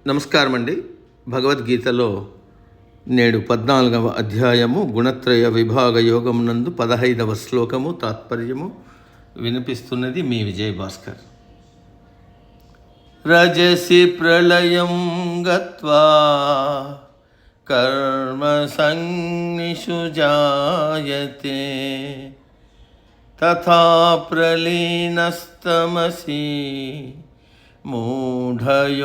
నమస్కారం అండి. భగవద్గీతలో నేడు 14వ అధ్యాయము గుణత్రయ విభాగ యోగం నందు 15వ శ్లోకము తాత్పర్యము వినిపిస్తున్నది మీ విజయభాస్కర్. రజసి ప్రళయం గత్వా కర్మ సంనిషు జాయతే తథా ప్రలీనస్తమసి మూఢయోనిషు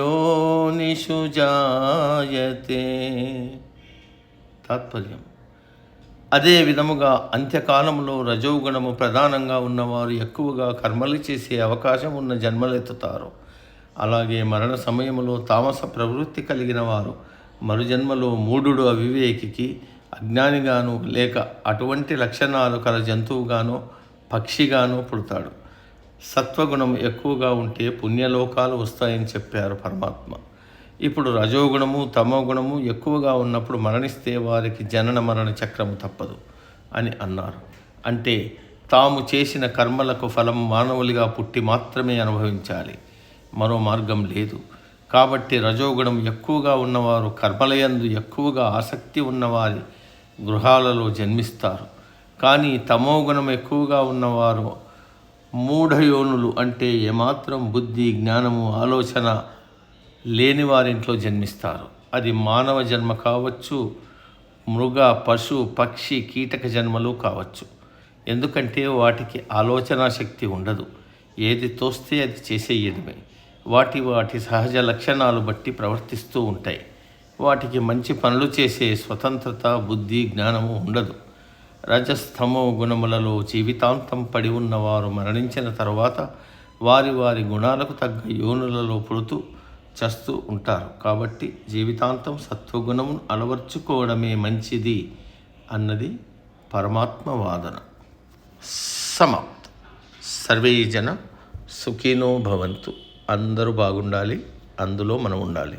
జాయతే. తాత్పర్యం: అదే విధముగా అంత్యకాలంలో రజోగుణము ప్రధానంగా ఉన్నవారు ఎక్కువగా కర్మలు చేసే అవకాశం ఉన్న జన్మలెత్తుతారు. అలాగే మరణ సమయంలో తామస ప్రవృత్తి కలిగిన వారు మరుజన్మలో మూఢుడు, అవివేకికి, అజ్ఞానిగాను లేక అటువంటి లక్షణాలు కల జంతువుగానో పక్షిగానో పుడతాడు. సత్వగుణం ఎక్కువగా ఉంటే పుణ్యలోకాలు వస్తాయని చెప్పారు పరమాత్మ. ఇప్పుడు రజోగుణము, తమోగుణము ఎక్కువగా ఉన్నప్పుడు మరణిస్తే వారికి జనన మరణ చక్రము తప్పదు అని అన్నారు. అంటే తాము చేసిన కర్మలకు ఫలం మానవులుగా పుట్టి మాత్రమే అనుభవించాలి, మరో మార్గం లేదు. కాబట్టి రజోగుణం ఎక్కువగా ఉన్నవారు కర్మలయందు ఎక్కువగా ఆసక్తి ఉన్నవారి గృహాలలో జన్మిస్తారు. కానీ తమోగుణం ఎక్కువగా ఉన్నవారు మూఢయోనులు, అంటే ఏమాత్రం బుద్ధి, జ్ఞానము, ఆలోచన లేని వారింట్లో జన్మిస్తారు. అది మానవ జన్మ కావచ్చు, మృగ, పశు, పక్షి, కీటక జన్మలు కావచ్చు. ఎందుకంటే వాటికి ఆలోచనా శక్తి ఉండదు. ఏది తోస్తే అది చేసేయడమే. వాటి సహజ లక్షణాలు బట్టి ప్రవర్తిస్తూ ఉంటాయి. వాటికి మంచి పనులు చేసే స్వతంత్రత, బుద్ధి, జ్ఞానము ఉండదు. రజస్తమో గుణములలో జీవితాంతం పడి ఉన్నవారు మరణించిన తర్వాత వారి గుణాలకు తగ్గ యోనులలో పుడుతూ చస్తూ ఉంటారు. కాబట్టి జీవితాంతం సత్వగుణమును అలవర్చుకోవడమే మంచిది అన్నది పరమాత్మ వాదన. సమాప్తం. సర్వే జన సుఖినో భవంతు. అందరూ బాగుండాలి, అందులో మనం ఉండాలి.